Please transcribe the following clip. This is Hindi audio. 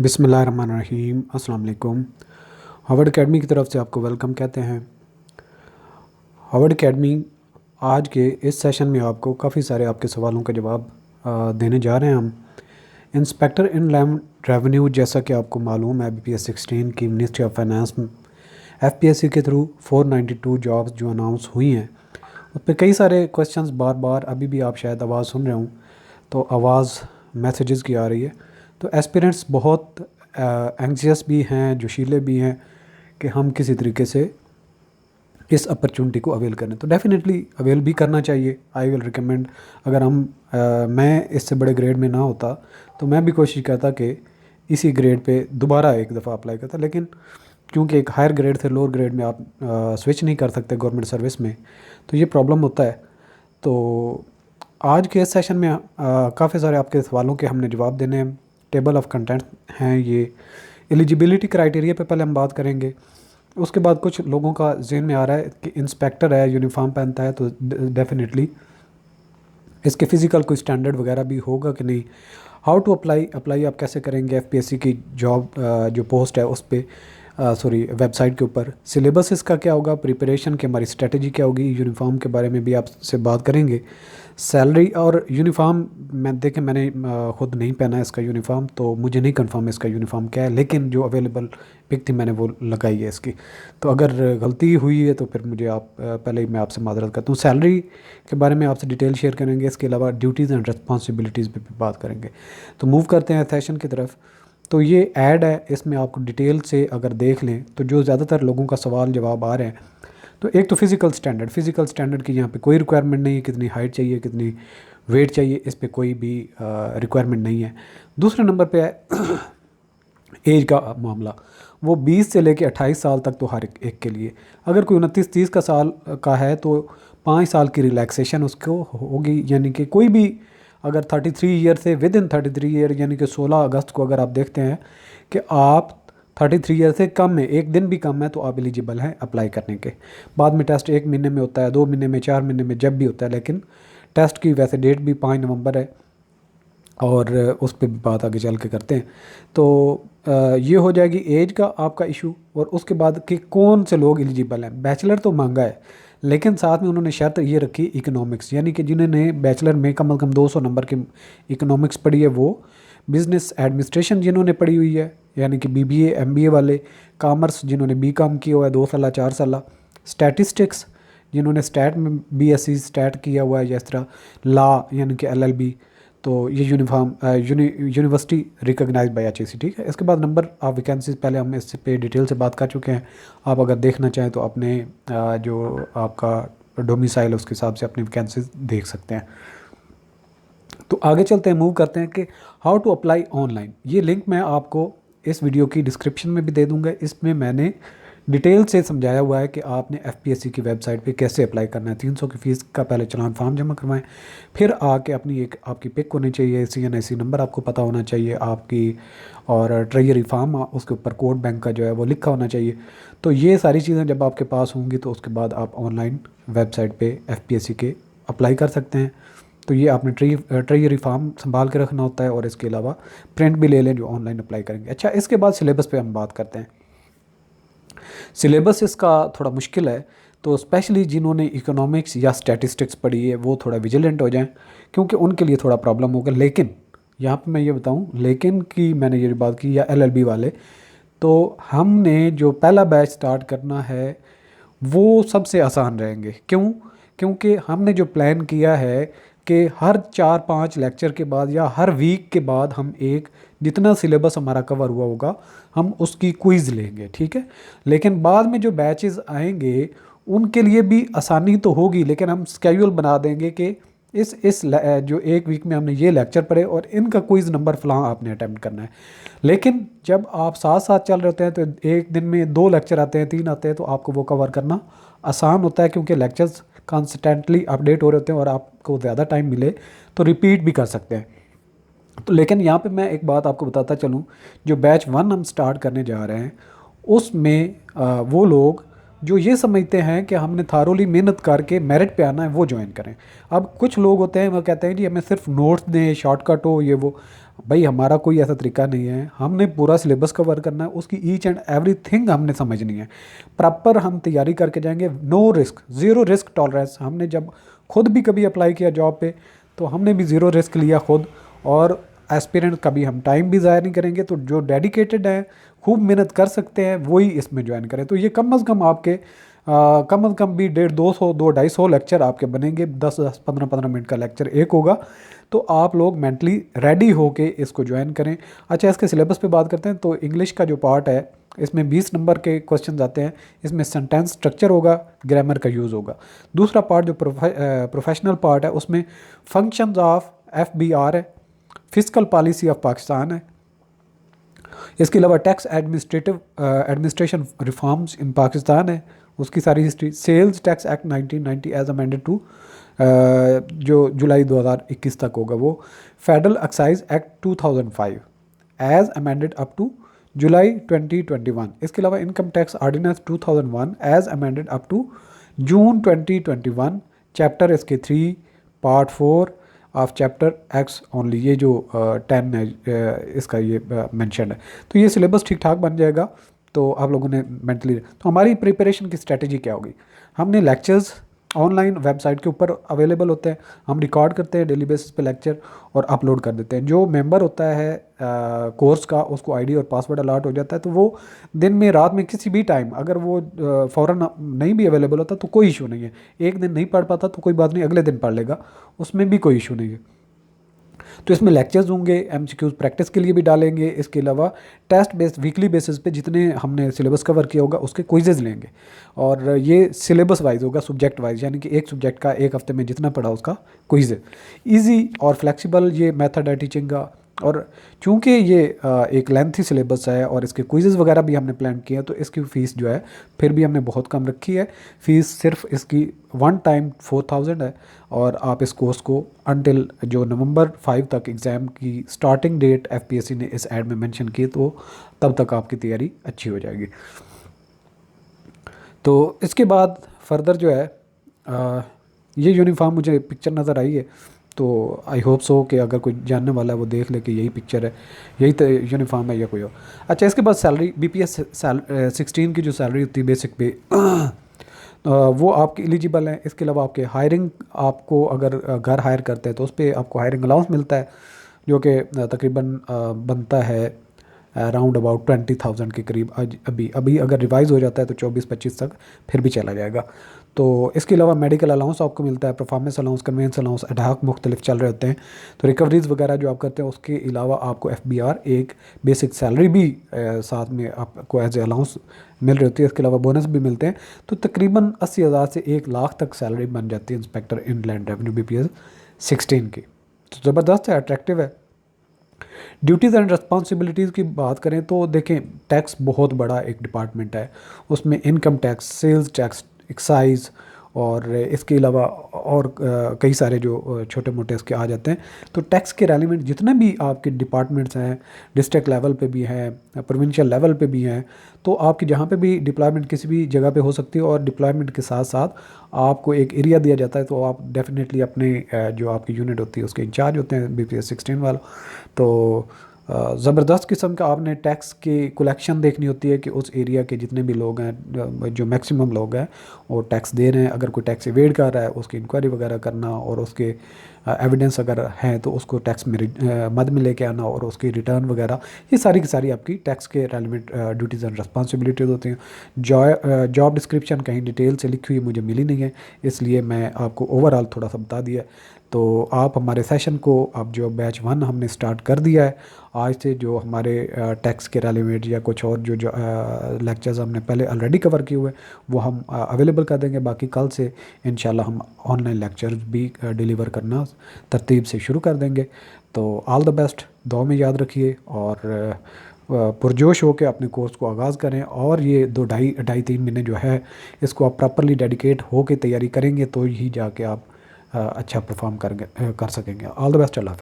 बिस्मिल्लाहिर्रहमानिर्रहीम। अस्सलाम वालेकुम। हार्वर्ड एकेडमी की तरफ से आपको वेलकम कहते हैं। हार्वर्ड एकेडमी आज के इस सेशन में आपको काफ़ी सारे आपके सवालों का जवाब देने जा रहे हैं हम। इंस्पेक्टर इनलैंड रेवेन्यू, जैसा कि आपको मालूम है, BPS 16 की मिनिस्ट्री ऑफ फाइनेंस FPSC के थ्रू 492 जॉब्स जो अनाउंस हुई हैं, उस पर कई सारे क्वेश्चंस बार बार अभी भी आप शायद आवाज़ सुन रहे हूँ, तो आवाज़ मैसेजेस की आ रही है। तो एस्पिरेंट्स बहुत एंग्जियस भी हैं, जोशीले भी हैं कि हम किसी तरीके से इस अपॉर्चुनिटी को अवेल करें। तो डेफिनेटली अवेल भी करना चाहिए। आई विल रिकमेंड, अगर मैं इससे बड़े ग्रेड में ना होता तो मैं भी कोशिश करता कि इसी ग्रेड पे दोबारा एक दफ़ा अप्लाई करता, लेकिन क्योंकि एक हायर ग्रेड से लोअर ग्रेड में आप स्विच नहीं कर सकते गवर्नमेंट सर्विस में, तो ये प्रॉब्लम होता है। तो आज के इस सेशन में काफ़ी सारे आपके सवालों के हमने जवाब देने हैं। टेबल ऑफ कंटेंट हैं ये। एलिजिबिलिटी क्राइटेरिया पे पहले हम बात करेंगे। उसके बाद कुछ लोगों का जहन में आ रहा है कि इंस्पेक्टर है, यूनिफॉर्म पहनता है, तो डेफिनेटली इसके फ़िज़िकल कोई स्टैंडर्ड वगैरह भी होगा कि नहीं। हाउ टू अप्लाई आप कैसे करेंगे FPSC की जॉब जो पोस्ट है उस पर, सॉरी, वेबसाइट के ऊपर। सिलेबस इसका क्या होगा, प्रिपरेशन की हमारी स्ट्रेटजी क्या होगी, यूनिफॉर्म के बारे में भी आपसे बात करेंगे। सैलरी और यूनिफॉर्म, मैंने ख़ुद नहीं पहना है इसका यूनिफॉर्म, तो मुझे नहीं कंफर्म है इसका यूनिफॉर्म क्या है, लेकिन जो अवेलेबल पिक थी मैंने वो लगाई है इसकी। तो अगर गलती हुई है तो फिर मुझे पहले ही मैं आपसे माजरत करता हूँ। सैलरी के बारे में आपसे डिटेल शेयर करेंगे, इसके अलावा ड्यूटीज़ एंड रिस्पॉन्सिबिलिटीज़ पर भी बात करेंगे। तो मूव करते हैं सेशन की तरफ। तो ये ऐड है, इसमें आपको डिटेल से अगर देख लें तो जो ज़्यादातर लोगों का सवाल जवाब आ रहे हैं, तो एक तो फ़िज़िकल स्टैंडर्ड की यहाँ पे कोई रिक्वायरमेंट नहीं है, कितनी हाइट चाहिए, कितनी वेट चाहिए, इस पे कोई भी रिक्वायरमेंट नहीं है। दूसरे नंबर पे है एज का मामला। वो 20 से लेके 28 साल तक तो हर एक के लिए। अगर कोई 29-30 का साल का है तो 5 साल की रिलैक्सेशन उसको होगी, यानी कि कोई भी अगर 33 ईयर से विद इन 33 ईयर, यानी कि 16 अगस्त को अगर आप देखते हैं कि आप 33 ईयर से कम है, एक दिन भी कम है, तो आप एलिजिबल हैं अप्लाई करने के। बाद में टेस्ट 1 महीने में होता है, 2 महीने में, 4 महीने में, जब भी होता है, लेकिन टेस्ट की वैसे डेट भी 5 नवंबर है, और उस पर भी बात आगे चल के करते हैं। तो ये हो जाएगी एज का आपका इशू। और उसके बाद कि कौन से लोग एलिजिबल हैं। बैचलर तो मांगा है, लेकिन साथ में उन्होंने शर्त ये रखी इकोनॉमिक्स, यानी कि जिन्होंने बैचलर में कम से कम 200 नंबर की इकोनॉमिक्स पढ़ी है, वो बिज़नेस एडमिनिस्ट्रेशन जिन्होंने पढ़ी हुई है, यानी कि BBA MBA वाले, कॉमर्स जिन्होंने BCom किया हुआ है 2 साल 4 साल, स्टैटिस्टिक्स जिन्होंने स्टैट में BSc स्टैट किया हुआ है, जिस तरह लॉ यानी कि LLB, तो ये यूनिवर्सिटी रिकॉग्नाइज्ड बाय HEC, ठीक है। इसके बाद नंबर ऑफ वैकेंसीज पहले हम इस पे डिटेल से बात कर चुके हैं। आप अगर देखना चाहें तो अपने जो आपका डोमिसाइल है उसके हिसाब से अपनी वैकेंसीज देख सकते हैं। तो आगे चलते हैं, मूव करते हैं कि हाउ टू अप्लाई ऑनलाइन। ये लिंक मैं आपको इस वीडियो की डिस्क्रिप्शन में भी दे दूंगा। इसमें मैंने डिटेल से समझाया हुआ है कि आपने FPSC की वेबसाइट पे कैसे अप्लाई करना है। 300 की फ़ीस का पहले चलान फॉर्म जमा करवाएं, फिर आके आपकी पिक होनी चाहिए, CNIC नंबर आपको पता होना चाहिए आपकी, और ट्रेजरी फॉर्म उसके ऊपर कोड बैंक का जो है वो लिखा होना चाहिए। तो ये सारी चीज़ें जब आपके पास होंगी तो उसके बाद आप ऑनलाइन वेबसाइट पे FPSC के अप्लाई कर सकते हैं। तो ये आपने ट्रेजरी फॉर्म संभाल के रखना होता है, और इसके अलावा प्रिंट भी ले लें जो ऑनलाइन अप्लाई करेंगे। अच्छा, इसके बाद सिलेबस पे हम बात करते हैं। सिलेबस इसका थोड़ा मुश्किल है, तो स्पेशली जिन्होंने इकोनॉमिक्स या स्टैटिस्टिक्स पढ़ी है वो थोड़ा विजिलेंट हो जाएं, क्योंकि उनके लिए थोड़ा प्रॉब्लम होगा। लेकिन यहाँ पे मैं ये बताऊँ, लेकिन की मैंने ये बात की, या LLB वाले, तो हमने जो पहला बैच स्टार्ट करना है वो सबसे आसान रहेंगे। क्यों? क्योंकि हमने जो प्लान किया है कि हर 4-5 लेक्चर के बाद या हर वीक के बाद हम एक, जितना सिलेबस हमारा कवर हुआ होगा, हम उसकी क्विज़ लेंगे, ठीक है। लेकिन बाद में जो बैचेस आएंगे उनके लिए भी आसानी तो होगी, लेकिन हम स्केड्यूल बना देंगे कि जो एक वीक में हमने ये लेक्चर पढ़े और इनका क्विज़ नंबर फलां आपने अटैम्प्ट करना है। लेकिन जब आप साथ साथ चल रहे होते हैं तो एक दिन में 2 लेक्चर आते हैं, 3 आते हैं, तो आपको वो कवर करना आसान होता है, क्योंकि लेक्चर्स कॉन्स्टेंटली अपडेट हो रहे होते हैं और आपको ज़्यादा टाइम मिले तो रिपीट भी कर सकते हैं। तो लेकिन यहाँ पे मैं एक बात आपको बताता चलूँ, जो बैच 1 हम स्टार्ट करने जा रहे हैं उसमें वो लोग जो ये समझते हैं कि हमने थारोली मेहनत करके मेरिट पे आना है वो ज्वाइन करें। अब कुछ लोग होते हैं वो कहते हैं जी हमें सिर्फ नोट्स दें, शॉर्टकट हो, ये वो। भाई हमारा कोई ऐसा तरीका नहीं है, हमने पूरा सिलेबस कवर करना है, उसकी ईच एंड एवरी थिंग हमने समझनी है, प्रॉपर हम तैयारी करके जाएंगे। No risk, zero risk tolerance. हमने जब खुद भी कभी अप्लाई किया जॉब पे तो हमने भी ज़ीरो रिस्क लिया खुद, और एस्पिरेंट कभी हम टाइम भी ज़ाया नहीं करेंगे। तो जो डेडिकेटेड हैं, खूब मेहनत कर सकते हैं, वही इसमें ज्वाइन करें। तो ये कम अज़ कम आपके कम अज़ कम भी 150-200 लेक्चर आपके बनेंगे, 10-15 मिनट का लेक्चर एक होगा। तो आप लोग मेंटली रेडी होके इसको ज्वाइन करें। अच्छा, इसके सिलेबस पे बात करते हैं। तो इंग्लिश का जो पार्ट है, इसमें 20 नंबर के क्वेश्चन आते हैं। इसमें सेंटेंस स्ट्रक्चर होगा, ग्रामर का यूज़ होगा। दूसरा पार्ट जो प्रोफेशनल पार्ट है, उसमें फंक्शंस ऑफ FBR है, फिजिकल पॉलिसी ऑफ पाकिस्तान है, इसके अलावा tax administration reforms in Pakistan है, उसकी सारी history, sales tax act 1990 as amended to जो जुलाई 2021 तक होगा वो, federal excise act 2005 as amended up to July 2021। इसके अलावा income tax ordinance 2001 as amended up to June 2021। Chapter इसके 3, part 4 of chapter X only, ये जो 10 है इसका ये मेंशन है। तो ये सिलेबस ठीक ठाक बन जाएगा। तो आप लोगों ने मेंटली, तो हमारी प्रिपरेशन की स्ट्रेटजी क्या होगी? हमने लेक्चर्स ऑनलाइन वेबसाइट के ऊपर अवेलेबल होते हैं, हम रिकॉर्ड करते हैं डेली बेसिस पे लेक्चर और अपलोड कर देते हैं। जो मेंबर होता है कोर्स का, उसको आईडी और पासवर्ड अलॉट हो जाता है, तो वो दिन में, रात में, किसी भी टाइम, अगर वो फ़ौरन नहीं भी अवेलेबल होता तो कोई इशू नहीं है। एक दिन नहीं पढ़ पाता तो कोई बात नहीं, अगले दिन पढ़ लेगा, उसमें भी कोई इशू नहीं है। तो इसमें लेक्चर्स होंगे, MCQs प्रैक्टिस के लिए भी डालेंगे। इसके अलावा टेस्ट बेस्ड वीकली बेसिस पे जितने हमने सिलेबस कवर किया होगा उसके क्विजेज़ लेंगे, और ये सिलेबस वाइज होगा, सब्जेक्ट वाइज, यानी कि एक सब्जेक्ट का एक हफ्ते में जितना पढ़ा उसका क्विज है। ईजी और फ्लेक्सिबल ये मेथड है टीचिंग का। और चूँकि ये एक लेंथी सिलेबस है और इसके क्विज़ वगैरह भी हमने प्लान किया, तो इसकी फ़ीस जो है फिर भी हमने बहुत कम रखी है। फ़ीस सिर्फ इसकी 1 टाइम 4000 है, और आप इस कोर्स को अनटिल जो नवंबर 5 तक एग्ज़ाम की स्टार्टिंग डेट FPSC ने इस ऐड में मेंशन की, तो तब तक आपकी तैयारी अच्छी हो जाएगी। तो इसके बाद फर्दर जो है ये यूनिफॉर्म मुझे पिक्चर नज़र आई है, तो आई होप सो कि अगर कोई जानने वाला है वो देख ले कि यही पिक्चर है, यही तो यूनिफॉर्म है या कोई और। अच्छा, इसके बाद सैलरी, BPS 16 की जो सैलरी होती है बेसिक पे वो आपकी एलिजिबल है। इसके अलावा आपके हायरिंग, आपको अगर घर हायर करते हैं तो उस पर आपको हायरिंग अलाउंस मिलता है, जो कि तकरीबन बनता है अराउंड अबाउट 20,000 के करीब। अभी अगर रिवाइज़ हो जाता है तो 24-25 तक फिर भी चला जाएगा। तो इसके अलावा मेडिकल अलाउंस आपको मिलता है, performance allowance, convince allowance, ad hoc मुख्तलिफ चल रहे होते हैं। तो रिकवरीज वगैरह जो आप करते हैं, उसके अलावा आपको FBR एक बेसिक सैलरी भी साथ में आपको एज ए अलाउंस मिल रही होती है। इसके अलावा बोनस भी मिलते हैं। तो तकरीबन 80,000 से 1 लाख तक सैलरी बन जाती है इंस्पेक्टर इनलैंड रेवेन्यू BPS 16 की। तो ज़बरदस्त है, अट्रैक्टिव है। ड्यूटीज़ एंड रिस्पॉन्सिबिलिटीज़ की बात करें तो देखें, टैक्स बहुत बड़ा एक डिपार्टमेंट है। उसमें income tax, sales tax, excise, और इसके अलावा और कई सारे जो छोटे मोटे इसके आ जाते हैं। तो टैक्स के रेलिवेंट जितने भी आपके डिपार्टमेंट्स हैं, डिस्ट्रिक्ट लेवल पे भी हैं, प्रोविंशियल लेवल पे भी हैं, तो आपकी जहाँ पे भी डिप्लॉयमेंट किसी भी जगह पे हो सकती है, और डिप्लॉयमेंट के साथ साथ आपको एक एरिया दिया जाता है, तो आप डेफिनेटली अपने जो आपकी यूनिट होती है उसके इंचार्ज होते हैं BPS 16 वाला। तो ज़बरदस्त किस्म का आपने टैक्स की कलेक्शन देखनी होती है कि उस एरिया के जितने भी लोग हैं, जो मैक्सिमम लोग हैं वो टैक्स दे रहे हैं। अगर कोई टैक्स एवेड कर रहा है उसकी इंक्वायरी वगैरह करना, और उसके एविडेंस अगर हैं तो उसको टैक्स में मद में लेके आना, और उसकी रिटर्न वगैरह, ये सारी की सारी आपकी टैक्स के रेलिवेंट ड्यूटीज़ एंड रिस्पॉन्सिबिलिटीज़ होती हैं। जॉब डिस्क्रिप्शन कहीं डिटेल से लिखी हुई मुझे मिली नहीं है, इसलिए मैं आपको ओवरऑल थोड़ा सा बता दिया। तो आप हमारे सेशन को, अब जो बैच 1 हमने स्टार्ट कर दिया है आज से, जो हमारे टैक्स के रेलिवेंट या कुछ और जो लेक्चर्स हमने पहले ऑलरेडी कवर किए हुए वो हम अवेलेबल कर देंगे। बाकी कल से इंशाल्लाह हम ऑनलाइन लेक्चर्स भी डिलीवर करना तरतीब से शुरू कर देंगे। तो ऑल द बेस्ट, दुआ में याद रखिए, और पुरजोश होकर अपने कोर्स को आगाज़ करें। और ये 2-2.5-3 महीने जो है, इसको आप प्रॉपरली डेडिकेट होकर तैयारी करेंगे तो ही जाके आप अच्छा परफॉर्म कर सकेंगे। All the best, Allah.